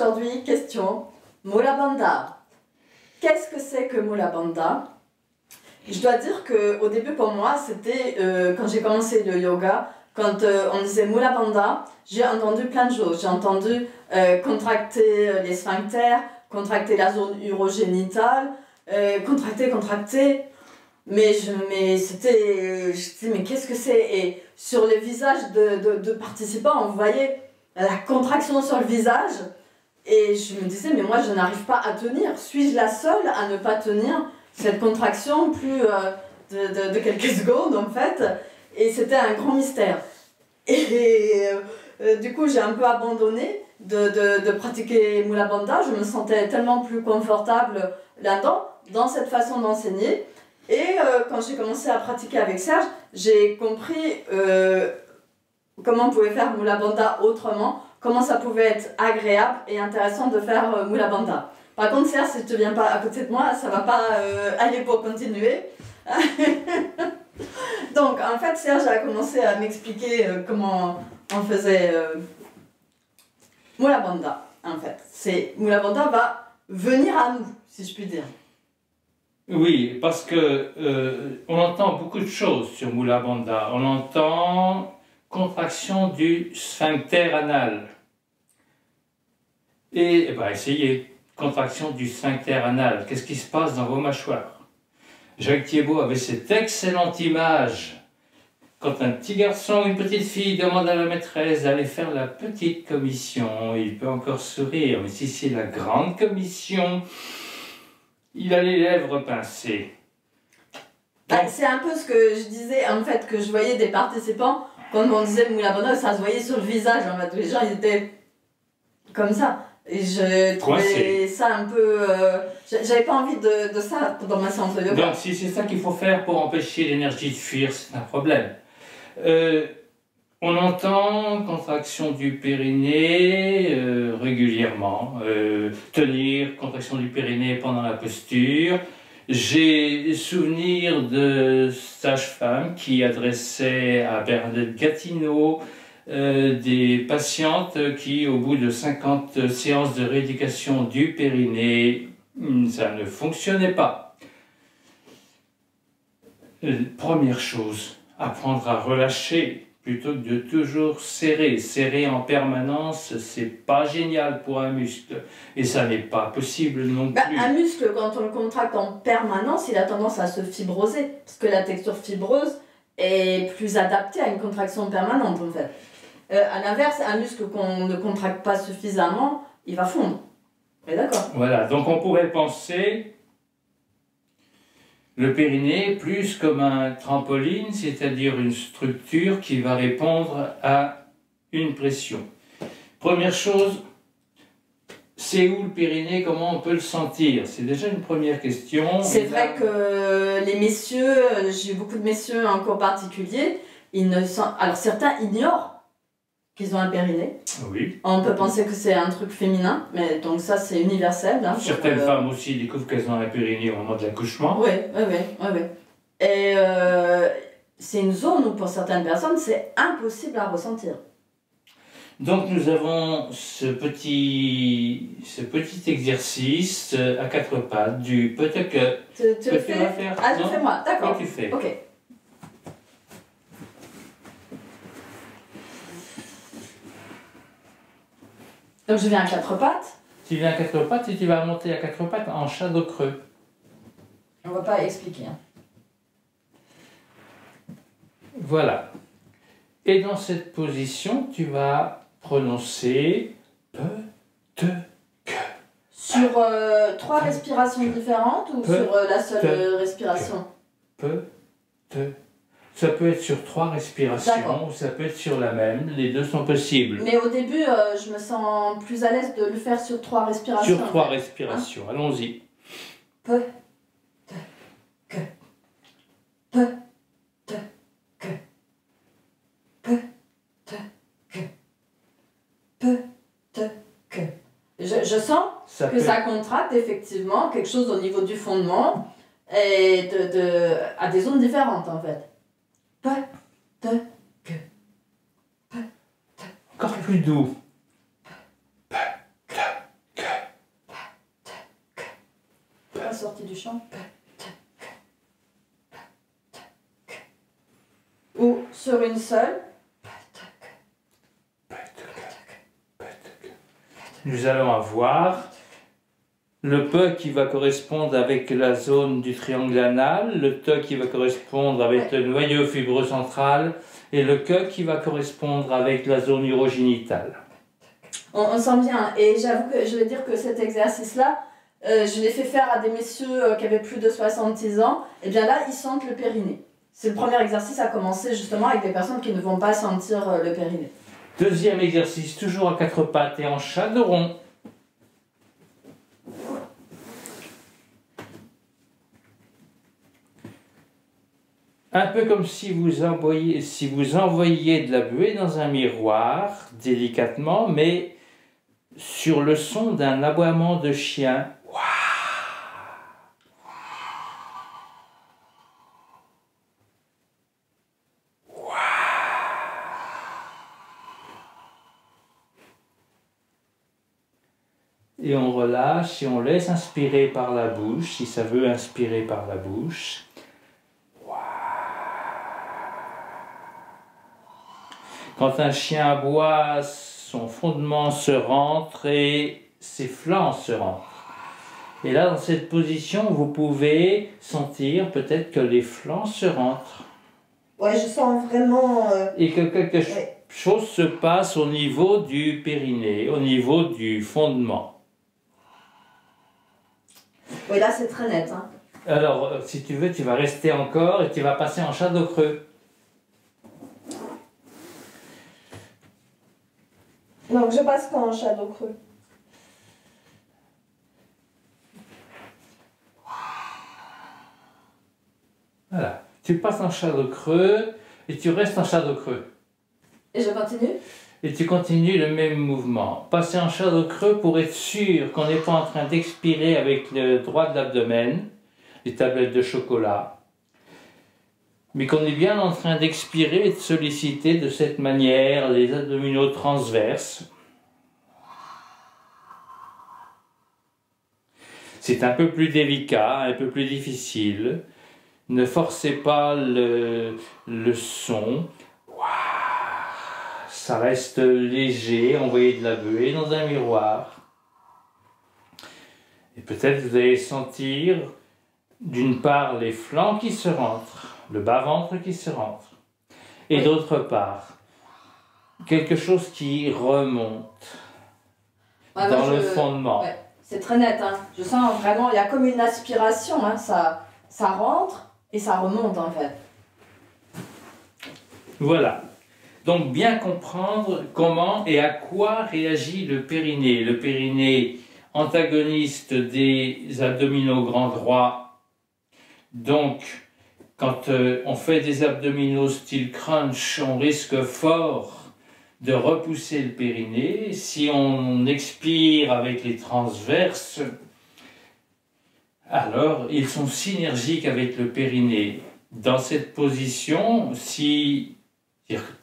aujourd'hui, question Mula Bandha. Qu'est-ce que c'est que Mula Bandha? Je dois dire qu'au début, pour moi, c'était quand j'ai commencé le yoga, quand on disait Mula Bandha, j'ai entendu plein de choses. J'ai entendu contracter les sphincters, contracter la zone urogénitale, contracter. Mais c'était... je dis, mais qu'est-ce que c'est? Et sur les visages de participants, on voyait la contraction sur le visage. Et je me disais, mais moi, je n'arrive pas à tenir. Suis-je la seule à ne pas tenir cette contraction plus de quelques secondes, en fait? Et c'était un grand mystère. Et du coup, j'ai un peu abandonné de pratiquer Mula Bandha. Je me sentais tellement plus confortable là-dedans, dans cette façon d'enseigner. Et quand j'ai commencé à pratiquer avec Serge, j'ai compris comment on pouvait faire Mula Bandha autrement, comment ça pouvait être agréable et intéressant de faire Mula Bandha. Par contre, Serge, si tu ne viens pas à côté de moi, ça ne va pas aller pour continuer. Donc, en fait, Serge a commencé à m'expliquer comment on faisait Mula Bandha. En fait, Mula Bandha va venir à nous, si je puis dire. Oui, parce que on entend beaucoup de choses sur Mula Bandha. On entend contraction du sphincter anal. Et bah, essayez, contraction du sphincter anal. Qu'est-ce qui se passe dans vos mâchoires? Jacques Thiébaut avait cette excellente image. Quand un petit garçon ou une petite fille demande à la maîtresse d'aller faire la petite commission, il peut encore sourire, mais si c'est la grande commission, il a les lèvres pincées. C'est un peu ce que je disais, en fait, que je voyais des participants, quand on disait Mula Bandha, ça se voyait sur le visage, en fait, les gens, ils étaient comme ça. Et je trouvais ça un peu... j'avais pas envie de ça dans ma séance de yoga. Donc, si c'est ça qu'il faut faire pour empêcher l'énergie de fuir, c'est un problème. On entend contraction du périnée régulièrement, tenir contraction du périnée pendant la posture. J'ai souvenir de sages-femmes qui adressaient à Bernadette Gatineau des patientes qui, au bout de 50 séances de rééducation du périnée, ça ne fonctionnait pas. Première chose, apprendre à relâcher plutôt que de toujours serrer. Serrer en permanence, c'est pas génial pour un muscle. Et ça n'est pas possible non plus. Un muscle, quand on le contracte en permanence, il a tendance à se fibroser. Parce que la texture fibreuse est plus adaptée à une contraction permanente, en fait. À l'inverse, un muscle qu'on ne contracte pas suffisamment, il va fondre. On est d'accord? Voilà, donc on pourrait penser le périnée plus comme un trampoline, c'est-à-dire une structure qui va répondre à une pression. Première chose, c'est où le périnée, comment on peut le sentir? C'est déjà une première question. C'est vrai que les messieurs, j'ai eu beaucoup de messieurs en cours particulier, alors certains ignorent qu'ils ont un périnée. Oui. On peut penser que c'est un truc féminin, mais donc ça c'est universel. Hein, certaines femmes aussi découvrent qu'elles ont un périnée au moment de l'accouchement. Oui. Et c'est une zone où pour certaines personnes c'est impossible à ressentir. Donc nous avons ce petit exercice à quatre pattes du peut-être que... Tu le fais? Ah, je le fais moi, d'accord. Tu fais. Ok. Donc je viens à quatre pattes. Tu viens à quatre pattes et tu vas monter à quatre pattes en shadow creux. On ne va pas expliquer. Hein. Voilà. Et dans cette position, tu vas prononcer pe, te, que. Sur 3 respirations différentes ou sur la seule respiration? Pe, te. Ça peut être sur 3 respirations ou ça peut être sur la même. Les deux sont possibles. Mais au début, je me sens plus à l'aise de le faire sur 3 respirations. Sur 3 respirations. Hein? Allons-y. Pe, te, que. Pe, te, que. Pe, te, que. Pe, te, que. Je sens que ça contracte effectivement quelque chose au niveau du fondement et à des zones différentes en fait. Pe, te, que. Pe, te, encore plus doux. sortie du champ. Ou sur une seule. Nous allons avoir le P qui va correspondre avec la zone du triangle anal, le T qui va correspondre avec le noyau fibreux central et le Q qui va correspondre avec la zone urogénitale. On sent bien. Et j'avoue que je vais dire que cet exercice-là, je l'ai fait faire à des messieurs qui avaient plus de 70 ans. Et bien là, ils sentent le périnée. C'est le premier exercice à commencer justement avec des personnes qui ne vont pas sentir le périnée. Deuxième exercice, toujours à quatre pattes et en chat de rond. Un peu comme si vous envoyiez de la buée dans un miroir, délicatement, mais sur le son d'un aboiement de chien. Et on relâche et on laisse inspirer par la bouche, si ça veut inspirer par la bouche. Quand un chien aboie, son fondement se rentre et ses flancs se rentrent. Et là, dans cette position, vous pouvez sentir peut-être que les flancs se rentrent. Ouais, je sens vraiment... Et que quelque chose se passe au niveau du périnée, au niveau du fondement. Oui, là, c'est très net. Hein. Alors, si tu veux, tu vas rester encore et tu vas passer en shadow creux. Donc, je passe quand en shadow creux. Voilà. Tu passes en shadow creux et tu restes en shadow creux. Et je continue? Et tu continues le même mouvement. Passer en shadow creux pour être sûr qu'on n'est pas en train d'expirer avec le droit de l'abdomen, les tablettes de chocolat, mais qu'on est bien en train d'expirer et de solliciter de cette manière les abdominaux transverses. C'est un peu plus délicat, un peu plus difficile. Ne forcez pas le son. Ça reste léger, envoyez de la buée dans un miroir. Et peut-être vous allez sentir d'une part les flancs qui se rentrent, le bas-ventre qui se rentre. Et d'autre part, quelque chose qui remonte dans le fondement. Ouais. C'est très net, hein. Je sens vraiment, il y a comme une aspiration, hein. Ça rentre et ça remonte en fait. Voilà. Donc bien comprendre comment et à quoi réagit le périnée. Le périnée antagoniste des abdominaux grand droit. Donc quand on fait des abdominaux style crunch, on risque fort de repousser le périnée. Si on expire avec les transverses, alors ils sont synergiques avec le périnée. Dans cette position,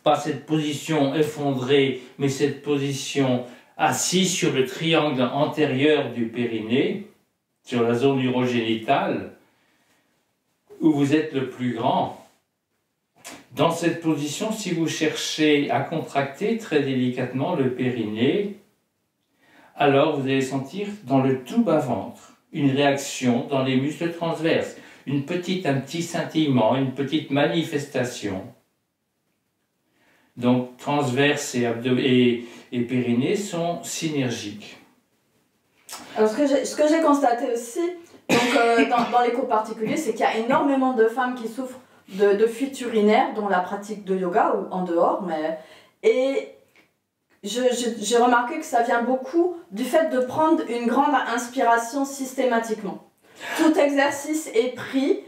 pas cette position effondrée, mais cette position assise sur le triangle antérieur du périnée, sur la zone urogénitale, où vous êtes le plus grand. Dans cette position, si vous cherchez à contracter très délicatement le périnée, alors vous allez sentir dans le tout bas-ventre une réaction dans les muscles transverses, un petit scintillement, une petite manifestation. Donc transverse et périnée sont synergiques. Alors ce que j'ai constaté aussi, donc, dans les cours particuliers, c'est qu'il y a énormément de femmes qui souffrent de fuite urinaire, dont la pratique de yoga ou en dehors. Et j'ai remarqué que ça vient beaucoup du fait de prendre une grande inspiration systématiquement. Tout exercice est pris,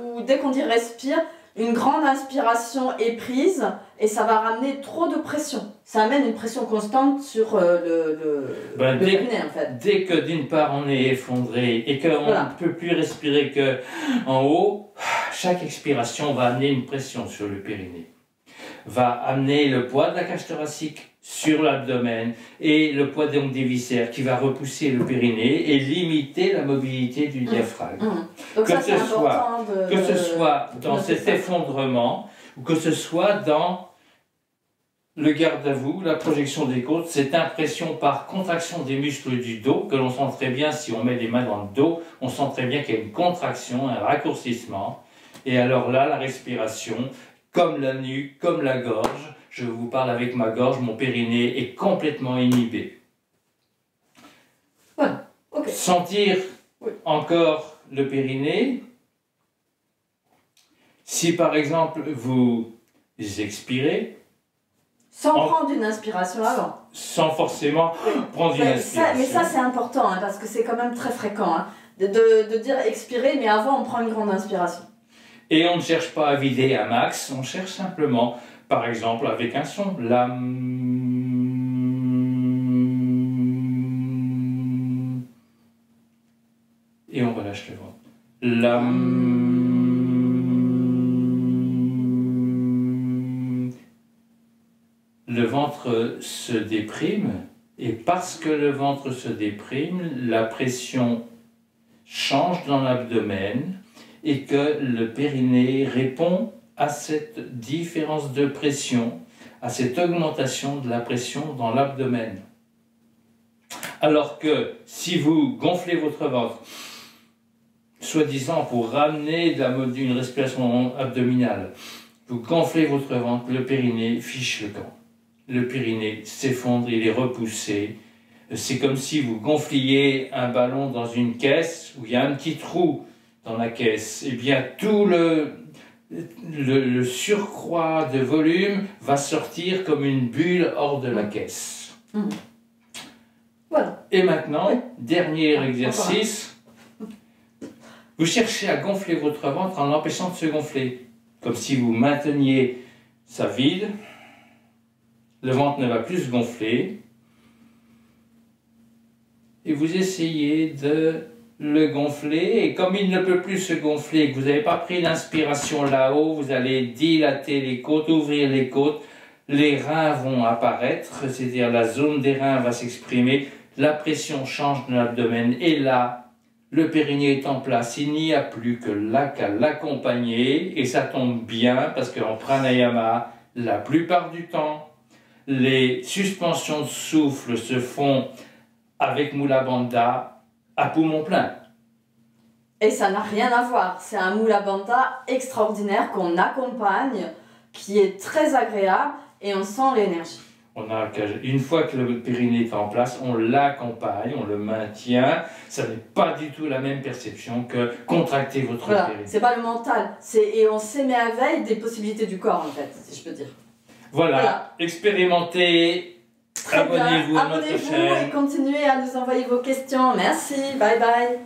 ou dès qu'on dit respire, une grande inspiration est prise et ça va ramener trop de pression. Ça amène une pression constante sur le périnée en fait. Dès que d'une part on est effondré et qu'on ne peut plus respirer qu'en haut, chaque expiration va amener une pression sur le périnée. Va amener le poids de la cage thoracique sur l'abdomen et le poids donc des viscères qui va repousser le périnée et limiter la mobilité du diaphragme. Donc ça, c'est important que ce soit dans cet effondrement ou que ce soit dans le garde à vous, la projection des côtes, cette impression par contraction des muscles du dos, que l'on sent très bien si on met les mains dans le dos, on sent très bien qu'il y a une contraction, un raccourcissement. Et alors là, la respiration, comme la nuque, comme la gorge, je vous parle avec ma gorge, mon périnée est complètement inhibé. Voilà, ok. Sentir encore le périnée. Si par exemple vous expirez, sans prendre une inspiration avant. Sans forcément prendre une inspiration. Mais ça c'est important, hein, parce que c'est quand même très fréquent, hein, de dire expirer, mais avant on prend une grande inspiration. Et on ne cherche pas à vider un max, on cherche simplement, par exemple avec un son, et on relâche le ventre. Le ventre se déprime, et parce que le ventre se déprime, la pression change dans l'abdomen et que le périnée répond à cette différence de pression, à cette augmentation de la pression dans l'abdomen. Alors que si vous gonflez votre ventre, soi-disant pour ramener une respiration abdominale, vous gonflez votre ventre, le périnée fiche le camp. Le périnée s'effondre, il est repoussé. C'est comme si vous gonfliez un ballon dans une caisse où il y a un petit trou dans la caisse. Eh bien, tout le surcroît de volume va sortir comme une bulle hors de la caisse. Voilà. Et maintenant, dernier exercice. Vous cherchez à gonfler votre ventre en l'empêchant de se gonfler. Comme si vous mainteniez ça vide. Le ventre ne va plus se gonfler. Et vous essayez de le gonfler. Et comme il ne peut plus se gonfler et que vous n'avez pas pris l'inspiration là-haut, vous allez dilater les côtes, ouvrir les côtes. Les reins vont apparaître, c'est-à-dire la zone des reins va s'exprimer. La pression change dans l'abdomen. Et là, le périnée est en place. Il n'y a plus que qu'à l'accompagner. Et ça tombe bien parce qu'en pranayama, la plupart du temps, les suspensions de souffle se font avec Mula Bandha à poumon plein. Et ça n'a rien à voir. C'est un Mula Bandha extraordinaire qu'on accompagne, qui est très agréable et on sent l'énergie. Une fois que le périnée est en place, on l'accompagne, on le maintient. Ça n'est pas du tout la même perception que contracter votre périnée. C'est pas le mental. Et on s'émet à veille des possibilités du corps, en fait, si je peux dire. Voilà. Expérimentez, abonnez-vous à notre chaîne. Abonnez-vous et continuez à nous envoyer vos questions. Merci, bye bye.